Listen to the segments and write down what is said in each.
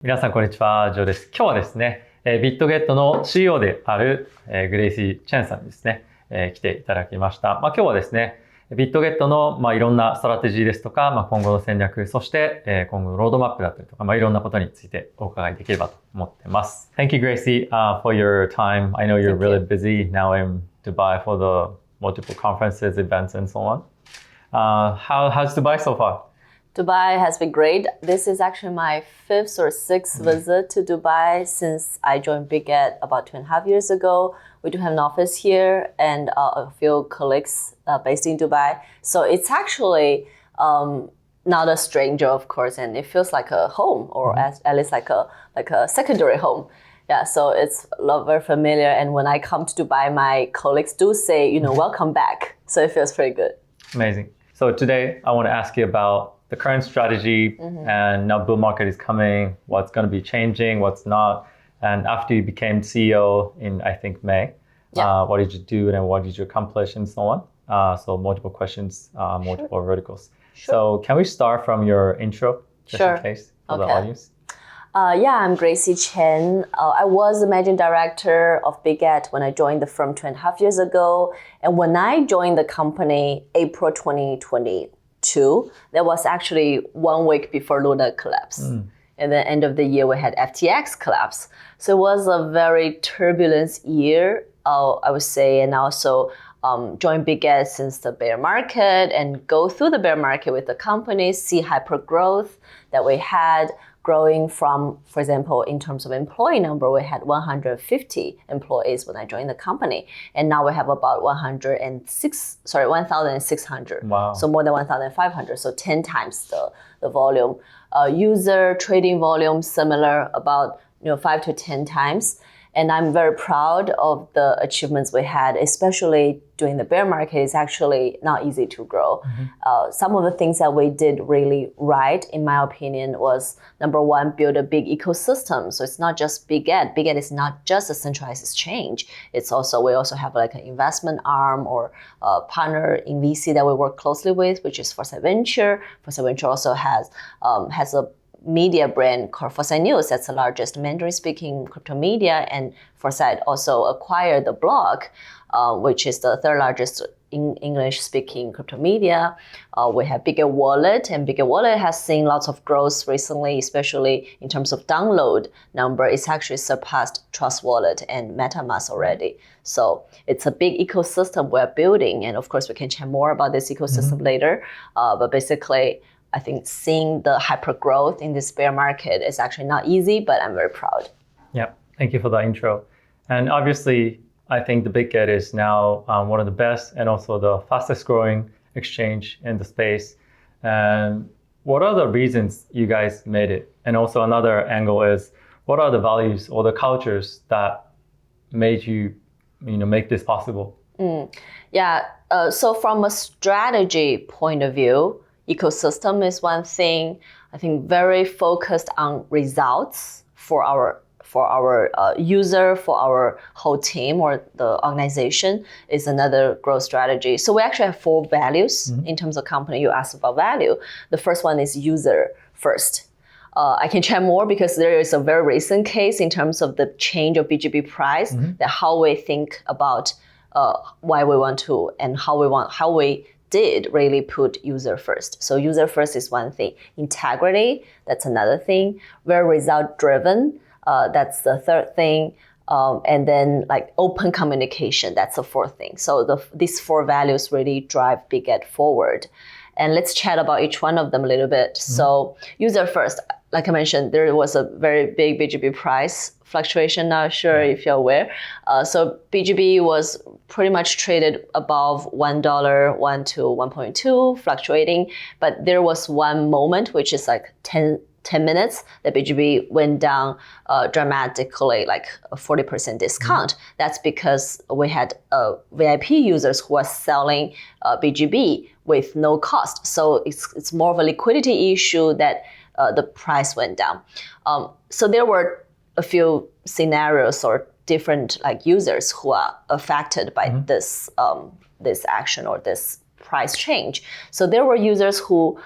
皆さんこんにちは、ジョーです。今日はですね、Bitget の CEO である、グレイシー・チェンさんにですね、来ていただきました。今日はですね、Bitget の、いろんなストラテジーですとか、今後の戦略、そして、今後のロードマップだったりとか、いろんなことについてお伺いできればと思っています。Thank you, Gracie, for your time. I know you're really busy now in Dubai for the multiple conferences, events, and so on. How's Dubai so far?Dubai has been great. This is actually my 5th or 6th visit to Dubai since I joined Bitget about 2.5 years ago. We do have an office here and a few colleagues based in Dubai. So it's actually not a stranger, of course, and it feels like a home, or at least like a secondary home. Yeah, so it's very familiar. And when I come to Dubai, my colleagues do say, welcome back. So it feels pretty good. Amazing. So today I want to ask you about the current strategy, and now bull market is coming, what's going to be changing, what's not. And after you became CEO in, I think, May, what did you do and what did you accomplish and so on? So multiple questions, multiple verticals. Sure. So can we start from your intro, just in case, for the audience? I'm Gracie Chen. I was the managing director of Bitget when I joined the firm 2.5 years ago. And when I joined the company, April 2020, that was actually 1 week before Luna collapse. And then end of the year, we had FTX collapse. So it was a very turbulent year, I would say, and also joined Bitget since the bear market and go through the bear market with the company, see hyper growth that we had, growing from, for example, in terms of employee number, we had 150 employees when I joined the company. And now we have about 1,600. Wow. So more than 1,500. So 10 times the volume. User trading volume, similar, about 5 to 10 times. And I'm very proud of the achievements we had, especially during the bear market. It's actually not easy to grow. Some of the things that we did really right, in my opinion, was number one, build a big ecosystem. So it's not just Bitget. Bitget is not just a centralized exchange. It's also, we also have like an investment arm or a partner in VC that we work closely with, which is Foresight Venture. Foresight Venture also has a media brand called Foresight News. That's the largest Mandarin-speaking crypto media, and Foresight also acquired the blog, which is the third largest English-speaking crypto media. We have Bitget Wallet, and Bitget Wallet has seen lots of growth recently, especially in terms of download number. It's actually surpassed Trust Wallet and MetaMask already. So it's a big ecosystem we're building, and of course we can chat more about this ecosystem later. But basically, I think seeing the hyper growth in this bear market is actually not easy, but I'm very proud. Yeah, thank you for that intro. And obviously, I think the Bitget is now one of the best and also the fastest growing exchange in the space. And what are the reasons you guys made it? And also another angle is, what are the values or the cultures that made you, make this possible? So from a strategy point of view, ecosystem is one thing. I think very focused on results for our user, for our whole team or the organization is another growth strategy. So we actually have 4 values in terms of company. You asked about value. The first one is user first. I can chat more because there is a very recent case in terms of the change of BGB price, that how we think about why we want to and how we did really put user first. So user first is one thing. Integrity, that's another thing. Very result driven, that's the third thing. And then like open communication, that's the fourth thing. So these 4 values really drive Bitget forward. And let's chat about each one of them a little bit. So user first, like I mentioned, there was a very big BGB price fluctuation, not sure if you're aware. So BGB was pretty much traded above $1, 1 to 1.2, fluctuating. But there was one moment, which is like 10 minutes, the BGB went down dramatically, like a 40% discount. That's because we had VIP users who are selling BGB with no cost. So it's more of a liquidity issue that the price went down. So there were a few scenarios or different like users who are affected by this action or this price change. So there were users who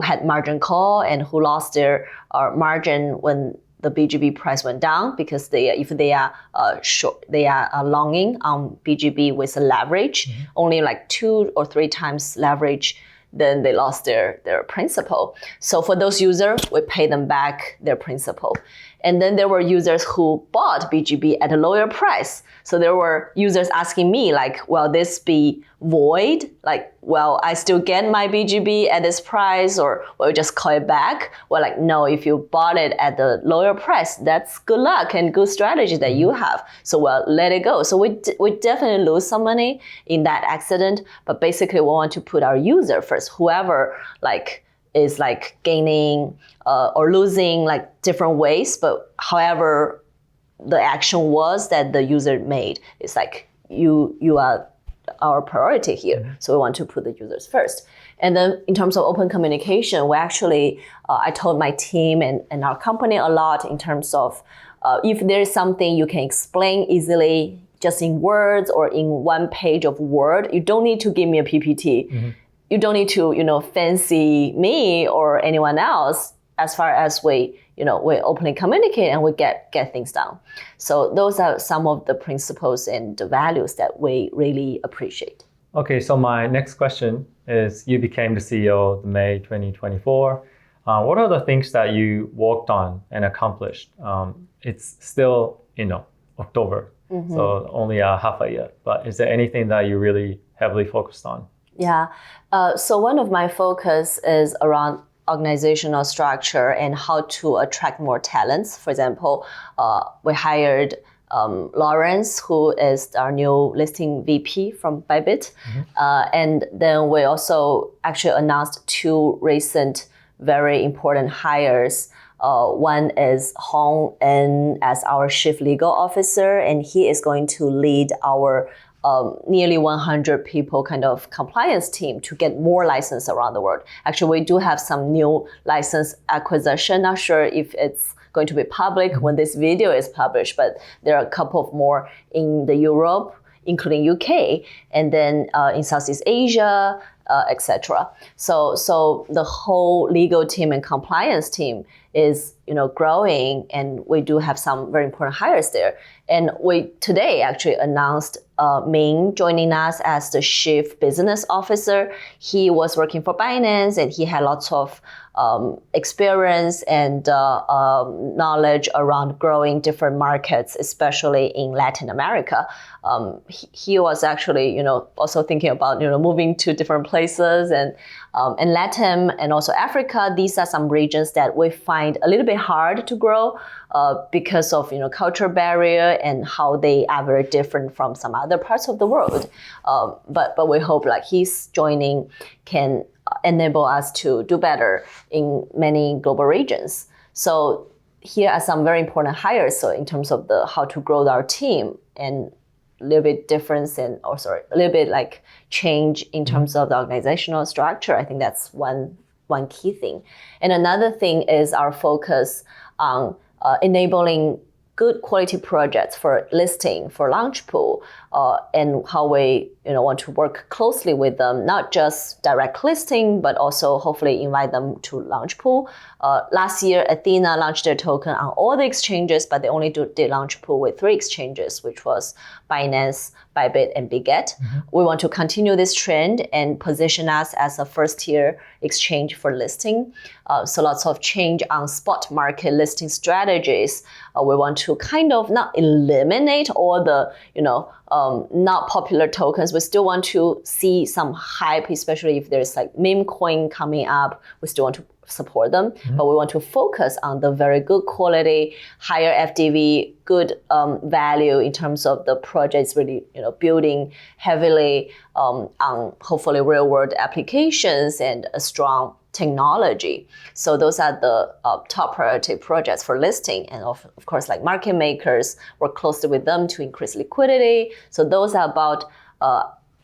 had margin call and who lost their margin when the BGB price went down, because if they are longing on BGB with a leverage, only like 2 or 3 times leverage, then they lost their principal. So for those users, we pay them back their principal. And then there were users who bought BGB at a lower price. So there were users asking me like, will this be void? Like, well, I still get my BGB at this price, or will you just call it back? Well, like, no, if you bought it at the lower price, that's good luck and good strategy that you have. So well, let it go. So we definitely lose some money in that accident, but basically we want to put our user first. Whoever like is like gaining or losing like different ways, but however the action was that the user made, it's like you are our priority here. So we want to put the users first. And then in terms of open communication, we actually, I told my team and our company a lot in terms of if there's something you can explain easily, just in words or in one page of Word, you don't need to give me a PPT. You don't need to, fancy me or anyone else, as far as we openly communicate and we get things done. So those are some of the principles and the values that we really appreciate. Okay, so my next question is, you became the CEO in May 2024. What are the things that you worked on and accomplished? It's still, October, so only half a year. But is there anything that you really heavily focused on? Yeah. So one of my focus is around organizational structure and how to attract more talents. For example, we hired Lawrence, who is our new listing VP from Bitget. And then we also actually announced 2 recent very important hires. One is Hong En as our Chief Legal Officer, and he is going to lead our nearly 100 people kind of compliance team to get more license around the world. Actually, we do have some new license acquisition. Not sure if it's going to be public when this video is published, but there are a couple of more in the Europe, including UK, and then in Southeast Asia, etc. So the whole legal team and compliance team is growing, and we do have some very important hires there. And we today actually announced Ming joining us as the Chief Business Officer. He was working for Binance, and he had lots of experience and knowledge around growing different markets, especially in Latin America. He was actually, also thinking about, moving to different places, and Latin and also Africa. These are some regions that we find a little bit hard to grow because of, culture barrier and how they are very different from some other parts of the world. But we hope like his joining can enable us to do better in many global regions. So here are some very important hires. So in terms of how to grow our team, and a little bit difference a little bit like change in terms of the organizational structure. I think that's one key thing. And another thing is our focus on enabling good quality projects for listing, for Launchpool, and how we want to work closely with them, not just direct listing, but also hopefully invite them to Launchpool. Last year, Athena launched their token on all the exchanges, but they only did Launchpool with 3 exchanges, which was Binance, Bitget, and Bitget. We want to continue this trend and position us as a first-tier exchange for listing. So lots of change on spot market listing strategies. We want to kind of not eliminate all the, not popular tokens. We still want to see some hype, especially if there's like meme coin coming up. We still want to support them, but we want to focus on the very good quality, higher FDV, good value in terms of the projects really, building heavily on hopefully real world applications and a strong technology. So those are the top priority projects for listing. And of course, like market makers, work closely with them to increase liquidity. So those are about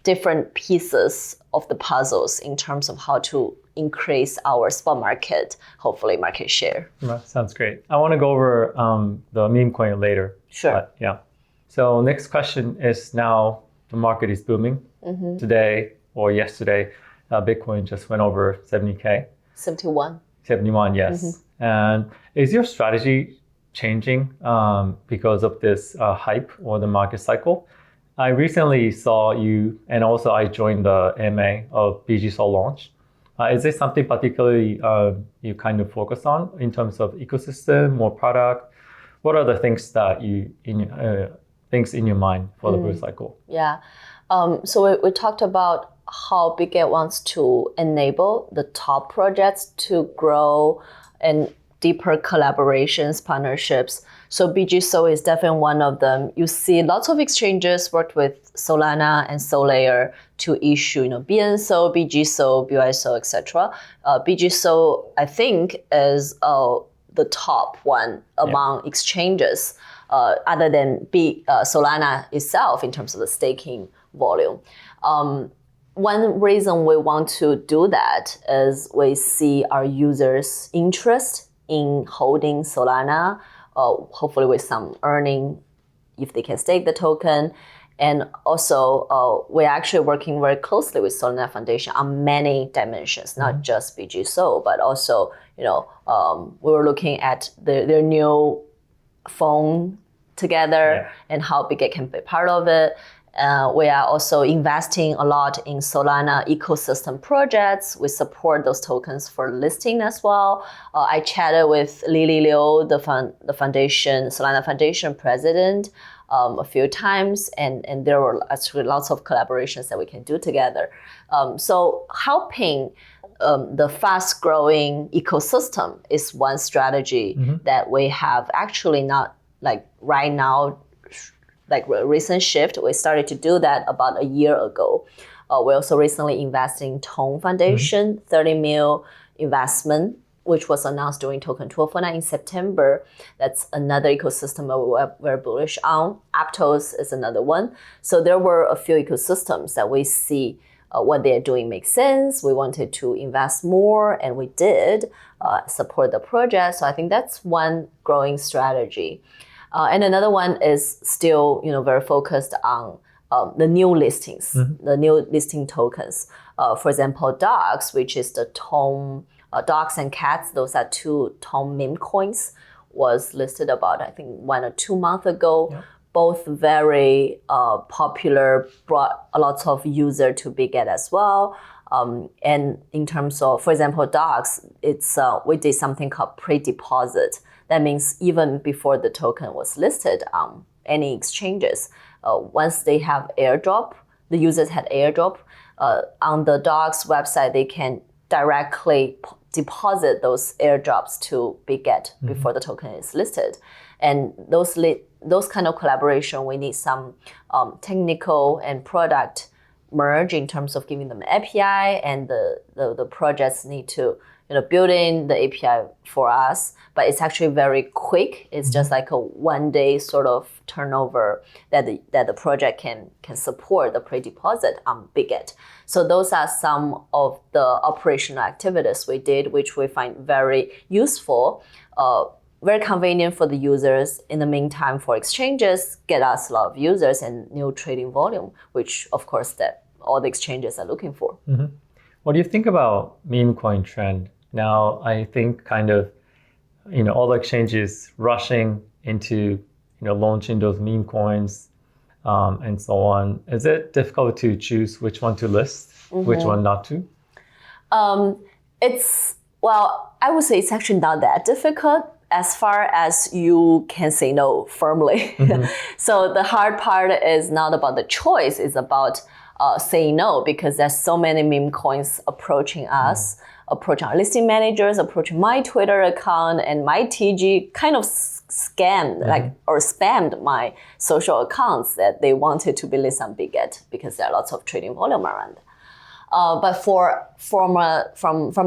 different pieces of the puzzles in terms of how to increase our spot market, hopefully market share. Sounds great. I want to go over the meme coin later. Sure. But, yeah. So next question is, now the market is booming. Today, or yesterday, Bitcoin just went over 70K. 71. 71, yes. And is your strategy changing because of this hype or the market cycle? I recently saw you, and also I joined the MA of Bitget launch. Is there something particularly you kind of focus on in terms of ecosystem or product? What are the things that things in your mind for the bull cycle? Yeah. So we talked about how Bitget wants to enable the top projects to grow and deeper collaborations, partnerships. So Bitget is definitely one of them. You see lots of exchanges worked with Solana and Solayer to issue, BNSO, BGSO, BYSO, etc. Bitget, I think, is the top one among exchanges, other than Solana itself in terms of the staking volume. One reason we want to do that is we see our users' interest in holding Solana, hopefully with some earning if they can stake the token. And also, we're actually working very closely with Solana Foundation on many dimensions, not just BGSO, but also, we were looking at their new phone together and how Bitget can be part of it. We are also investing a lot in Solana ecosystem projects. We support those tokens for listing as well. I chatted with Lily Liu, the foundation, Solana Foundation president, a few times, and there were actually lots of collaborations that we can do together. So helping the fast-growing ecosystem is one strategy that we have actually not like right now, like a recent shift. We started to do that about a year ago. We also recently invested in Tone Foundation, 30 mil investment, which was announced during Token 1249 in September. That's another ecosystem that we're very bullish on. Aptos is another one. So there were a few ecosystems that we see what they're doing makes sense. We wanted to invest more, and we did support the project. So I think that's one growing strategy. And another one is still, very focused on the new listings, the new listing tokens. For example, Dogs, which is the Tone, Dogs and Cats, those are two Tone meme coins, was listed about, I think, 1 or 2 months ago. Yeah. Both very popular, brought a lot of users to Bitget as well. And in terms of, for example, Dogs, it's we did something called pre-deposit. That means even before the token was listed on any exchanges, once they have airdrop, the users had airdrop, on the Dogs website, they can directly deposit those airdrops to Bitget before the token is listed. And those kind of collaboration, we need some technical and product merge in terms of giving them an API, and the projects need to build in the API for us. But it's actually very quick. It's just like a 1 day sort of turnover that the project can support the pre-deposit on Bitget. So those are some of the operational activities we did, which we find very useful, very convenient for the users. In the meantime, for exchanges, get us a lot of users and new trading volume, which of course that all the exchanges are looking for. What do you think about meme coin trend? Now, I think kind of, all the exchanges rushing into, launching those meme coins and so on. Is it difficult to choose which one to list, which one not to? I would say it's actually not that difficult as far as you can say no firmly. So the hard part is not about the choice, it's about saying no, because there's so many meme coins approaching us, approaching our listing managers, approaching my Twitter account, and my TG kind of scammed or spammed my social accounts that they wanted to be listed on Bitget because there are lots of trading volume around. But from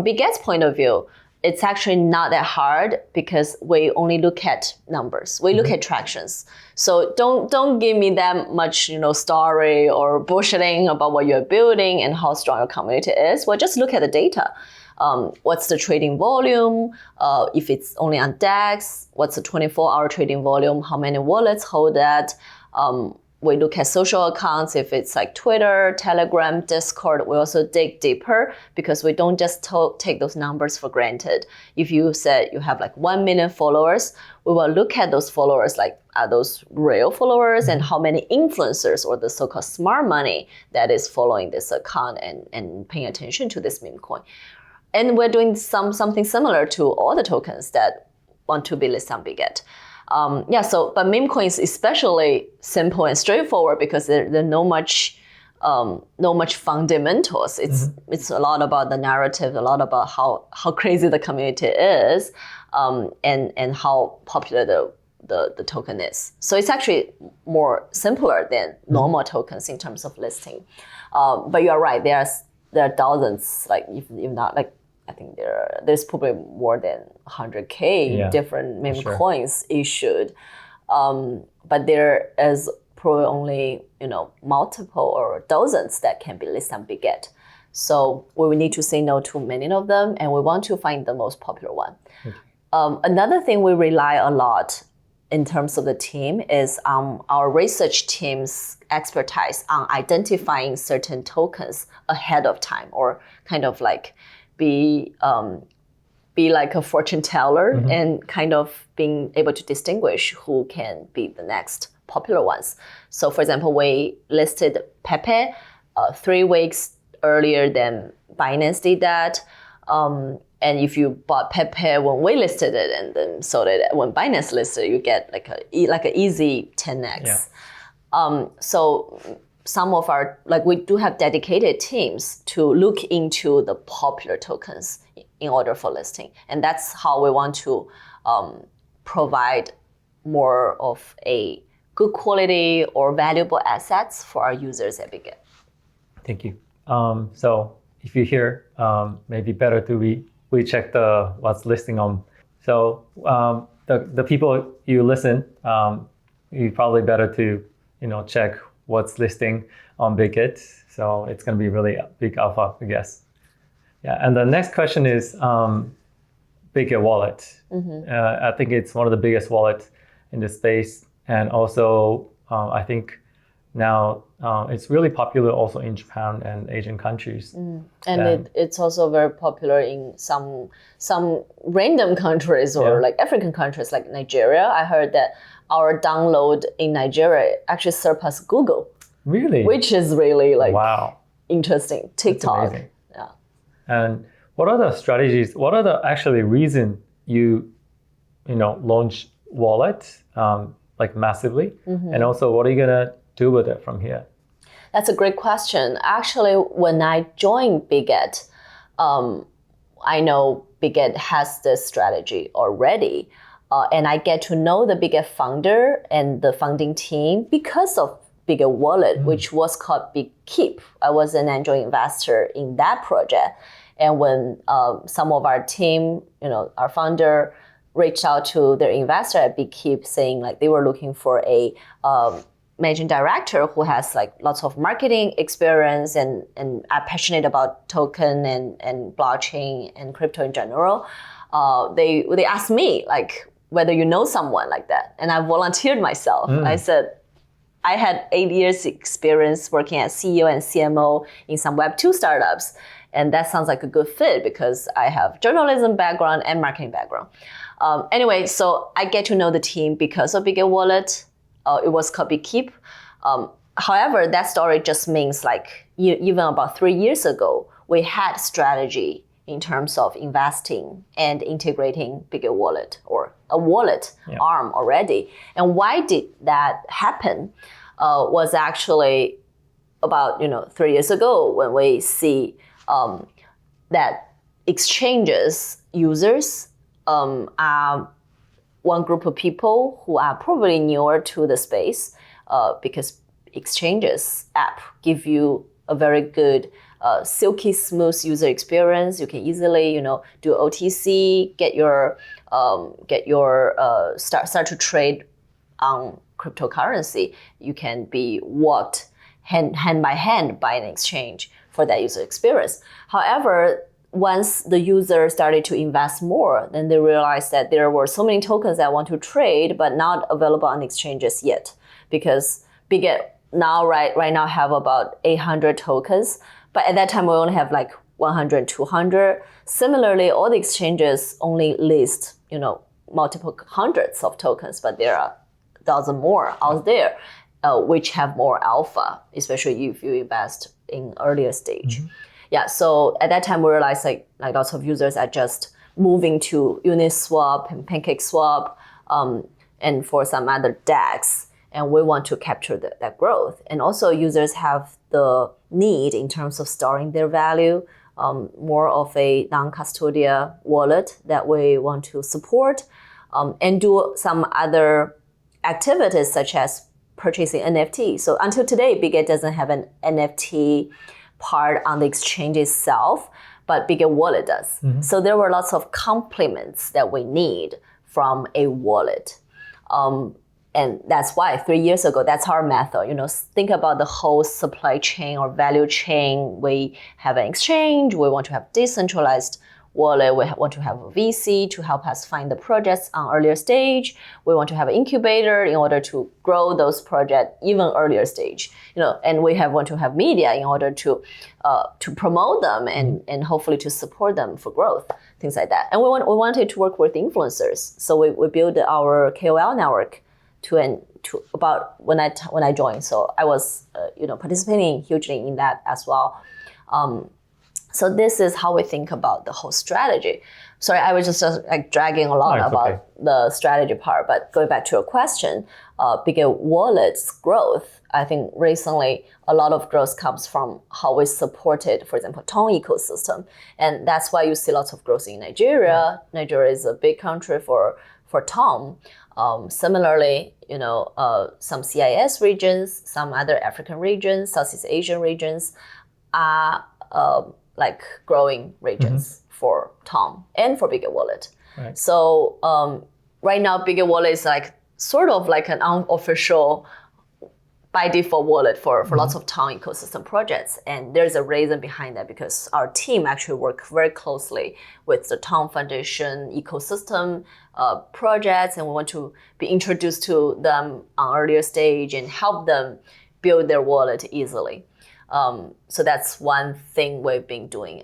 Bitget's point of view, it's actually not that hard because we only look at numbers. We look at tractions. So don't give me that much, story or bullshitting about what you're building and how strong your community is. Well, just look at the data. What's the trading volume? If it's only on DEX, what's the 24-hour trading volume? How many wallets hold that? we look at social accounts, if it's like Twitter, Telegram, Discord, we also dig deeper because we don't just take those numbers for granted. If you said you have like 1 million followers, we will look at those followers, like are those real followers and how many influencers or the so-called smart money that is following this account and paying attention to this meme coin. And we're doing something similar to all the tokens that want to be listed on Bitget. But meme coins especially simple and straightforward because there are no much fundamentals. It's a lot about the narrative, a lot about how crazy the community is, and how popular the token is. So it's actually more simpler than normal tokens in terms of listing. But you are right. There are thousands, like if not like. I think there's probably more than 100K different meme coins issued. But there is probably only, multiple or dozens that can be listed on Bitget. So we will need to say no to many of them, and we want to find the most popular one. Okay. Another thing we rely a lot in terms of the team is our research team's expertise on identifying certain tokens ahead of time, or kind of like be like a fortune teller and kind of being able to distinguish who can be the next popular ones. So for example, we listed Pepe 3 weeks earlier than Binance did that. And if you bought Pepe when we listed it and then sold it when Binance listed, you get like an easy 10x. So some of we do have dedicated teams to look into the popular tokens in order for listing. And that's how we want to provide more of a good quality or valuable assets for our users at Bitget. Thank you. So if you hear, maybe better to we check what's listing on. So the people you listen, you probably better to check what's listing on Bitget. So it's going to be really a big alpha, I guess. Yeah, and the next question is Bitget wallet. I think it's one of the biggest wallets in the space, and also I think now it's really popular also in Japan and Asian countries. And it's also very popular in some random countries or like African countries like Nigeria. I heard that our download in Nigeria actually surpassed Google. Really? Which is really interesting. TikTok. Yeah. And what are the strategies? What are the actually reason you launch wallet massively? And also what are you gonna do with it from here? That's a great question. Actually, when I joined Bitget, I know Bitget has this strategy already. And I get to know the Bitget founder and the founding team because of Bitget wallet, which was called Bitget. I was an angel investor in that project. And when some of our team, our founder reached out to their investor at Bitget saying like they were looking for a managing director who has like lots of marketing experience and are passionate about token and blockchain and crypto in general, they asked me like whether you know someone like that. And I volunteered myself. I said, I had 8 years experience working as CEO and CMO in some Web2 startups. And that sounds like a good fit because I have journalism background and marketing background. Anyway, so I get to know the team because of Bitget wallet. It was called Bitget. However, that story just means like even about 3 years ago, we had strategy in terms of investing and integrating Bitget wallet or a wallet arm already. And why did that happen was actually about 3 years ago when we see that exchanges users are one group of people who are probably newer to the space because exchanges app give you a very good silky smooth user experience. You can easily do OTC, start to trade on cryptocurrency. You can be walked hand by hand by an exchange for that user experience. However, once the user started to invest more, then they realized that there were so many tokens that want to trade but not available on exchanges yet, because Bitget now right now have about 800 tokens, but at that time we only have like 100, 200. Similarly, all the exchanges only list, multiple hundreds of tokens, but there are a dozen more out there, which have more alpha, especially if you invest in earlier stage. Yeah, so at that time we realized like lots of users are just moving to Uniswap and PancakeSwap, and for some other DEX, and we want to capture that growth. And also users have the need in terms of storing their value, more of a non-custodial wallet that we want to support, and do some other activities such as purchasing NFT. So until today, Bitget doesn't have an NFT part on the exchange itself, but Bitget wallet does. So there were lots of complements that we need from a wallet. And that's why 3 years ago, that's our method. Think about the whole supply chain or value chain. We have an exchange. We want to have decentralized wallet. We want to have a VC to help us find the projects on earlier stage. We want to have an incubator in order to grow those projects even earlier stage. And we want to have media in order to promote them and hopefully to support them for growth, things like that. And we wanted to work with influencers. So we built our KOL network to about when I joined. So I was participating hugely in that as well. So this is how we think about the whole strategy. Sorry, I was just like dragging a lot about the strategy part, but going back to your question, Bitget Wallet's growth, I think recently a lot of growth comes from how we supported, for example, Tom ecosystem. And that's why you see lots of growth in Nigeria. Nigeria is a big country for Tom. Similarly, some CIS regions, some other African regions, Southeast Asian regions are like growing regions for Tom and for Bitget Wallet. Right. So right now, Bitget Wallet is like sort of like an unofficial by default wallet for lots of Tom ecosystem projects. And there's a reason behind that because our team actually work very closely with the Tom Foundation ecosystem projects, and we want to be introduced to them on earlier stage and help them build their wallet easily. So that's one thing we've been doing.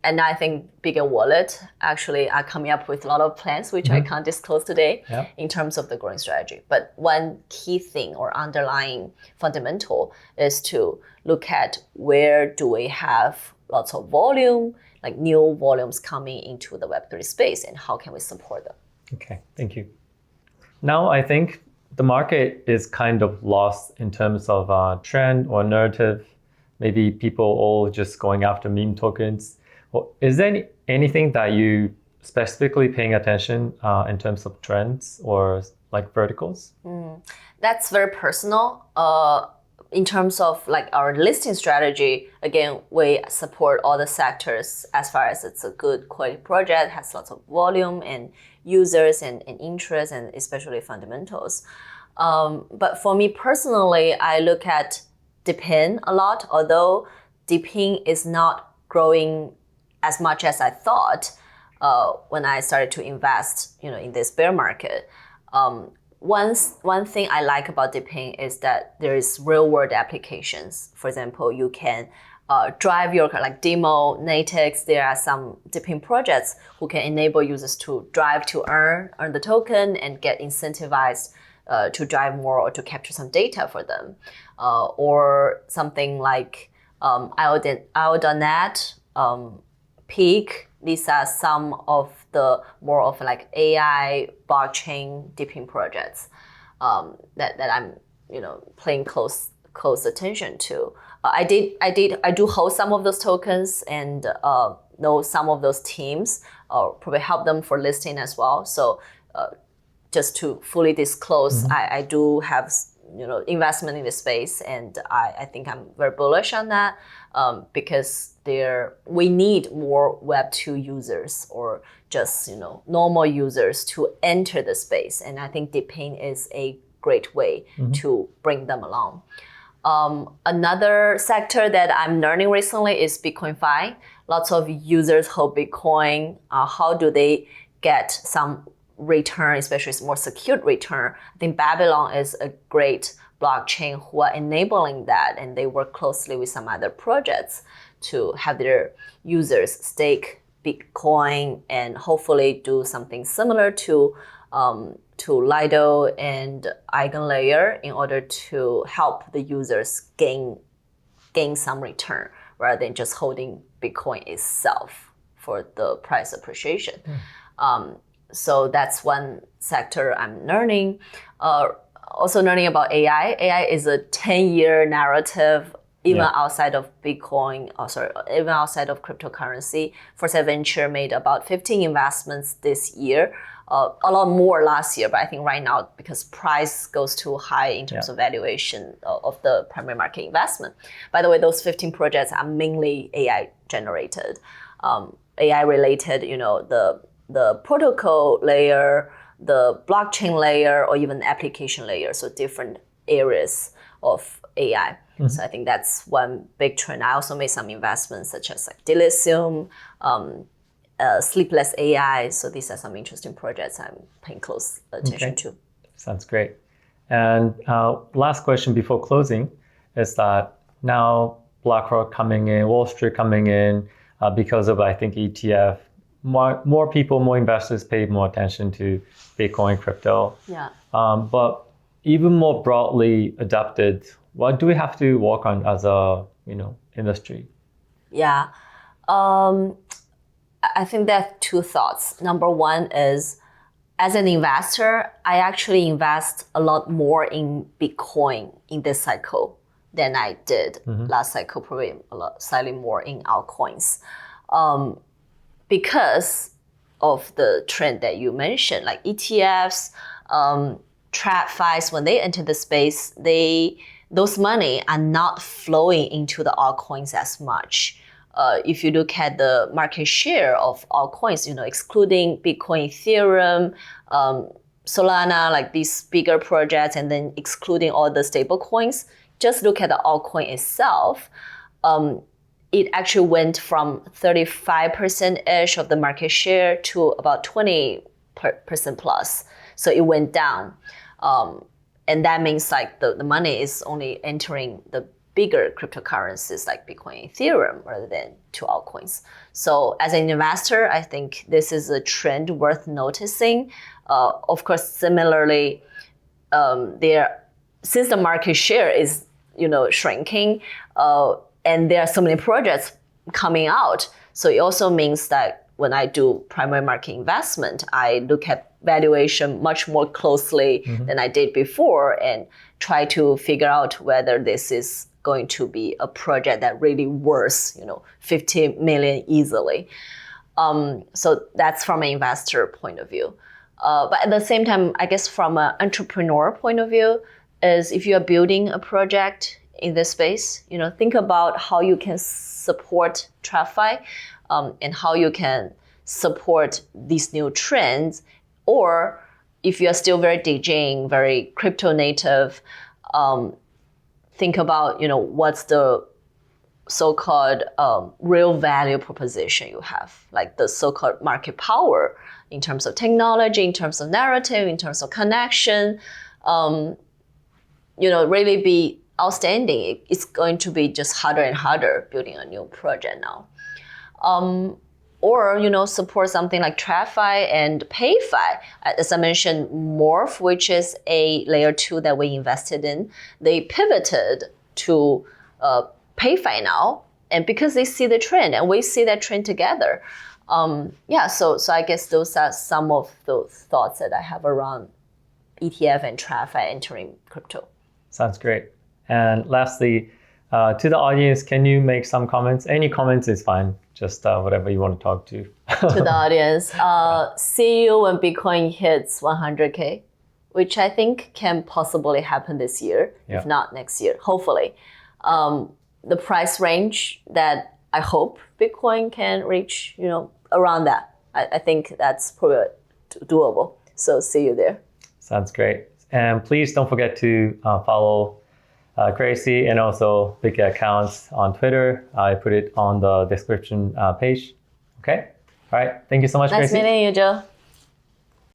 And I think Bitget Wallet actually are coming up with a lot of plans, which I can't disclose today in terms of the growing strategy. But one key thing or underlying fundamental is to look at where do we have lots of volume, like new volumes coming into the Web3 space, and how can we support them? Okay, thank you. Now I think the market is kind of lost in terms of trend or narrative. Maybe people all just going after meme tokens. Well, is there anything that you specifically paying attention in terms of trends or like verticals? That's very personal. In terms of like our listing strategy, again, we support all the sectors as far as it's a good quality project, has lots of volume and users and interest, and especially fundamentals. But for me personally, I look at Depin a lot, although Depin is not growing as much as I thought when I started to invest, in this bear market. One thing I like about Depin is that there is real world applications. For example, you can drive your car, like demo natives. There are some Depin projects who can enable users to drive to earn the token and get incentivized to drive more or to capture some data for them. Or something like IO.net, Peak. These are some of the more of like AI blockchain Depin projects that I'm paying close attention to. I do hold some of those tokens and know some of those teams. Probably help them for listing as well. So just to fully disclose, I do have investment in the space, and I think I'm very bullish on that because we need more Web2 users or just normal users to enter the space, and I think Depin is a great way to bring them along. Another sector that I'm learning recently is Bitcoin-Fi. Lots of users hold Bitcoin. How do they get some return, especially more secured return. I think Babylon is a great blockchain who are enabling that, and they work closely with some other projects to have their users stake Bitcoin and hopefully do something similar to Lido and EigenLayer in order to help the users gain some return rather than just holding Bitcoin itself for the price appreciation. So that's one sector I'm learning. Also learning about AI. AI is a 10-year narrative, even outside of Bitcoin, even outside of cryptocurrency. Foresight Venture made about 15 investments this year, a lot more last year, but I think right now, because price goes too high in terms of valuation of the primary market investment. By the way, those 15 projects are mainly AI generated, AI related, the protocol layer, the blockchain layer, or even application layer, so different areas of AI. So I think that's one big trend. I also made some investments such as like Dilithium, sleepless AI. So these are some interesting projects I'm paying close attention to. Sounds great. And last question before closing is that now BlackRock coming in, Wall Street coming in, because of, I think, ETF, more people, more investors pay more attention to Bitcoin, crypto. Yeah. But even more broadly adopted, what do we have to work on as a industry? Yeah. I think there are two thoughts. Number one is, as an investor, I actually invest a lot more in Bitcoin in this cycle than I did last cycle, probably slightly more in altcoins. Because of the trend that you mentioned, like ETFs, TradFis, when they enter the space, those money are not flowing into the altcoins as much. If you look at the market share of altcoins, excluding Bitcoin, Ethereum, Solana, like these bigger projects, and then excluding all the stable coins, just look at the altcoin itself. It actually went from 35%-ish of the market share to about 20% plus. So it went down. And that means like the money is only entering the bigger cryptocurrencies like Bitcoin, Ethereum, rather than to altcoins. So as an investor, I think this is a trend worth noticing. Of course, similarly, since the market share is shrinking, and there are so many projects coming out, so it also means that when I do primary market investment, I look at valuation much more closely than I did before and try to figure out whether this is going to be a project that really worth, 50 million easily. So that's from an investor point of view. But at the same time, I guess from an entrepreneur point of view, is if you are building a project in this space, think about how you can support TradFi and how you can support these new trends. Or if you're still very DJing, very crypto native, think about, what's the so-called real value proposition you have, like the so-called market power in terms of technology, in terms of narrative, in terms of connection, really be outstanding. It's going to be just harder and harder building a new project now. Or, support something like TradFi and PayFi. As I mentioned, Morph, which is a layer 2 that we invested in, they pivoted to PayFi now, and because they see the trend, and we see that trend together. So I guess those are some of those thoughts that I have around ETF and TradFi entering crypto. Sounds great. And lastly, to the audience, can you make some comments? Any comments is fine. Just whatever you want to talk to. To the audience, see you when Bitcoin hits 100K, which I think can possibly happen this year, if not next year, hopefully. The price range that I hope Bitcoin can reach, around that. I think that's probably doable. So see you there. Sounds great. And please don't forget to follow Gracy and also Bitget accounts on Twitter. I put it on the description page. Okay. All right. Thank you so much, Gracy. Nice meeting you, Joe.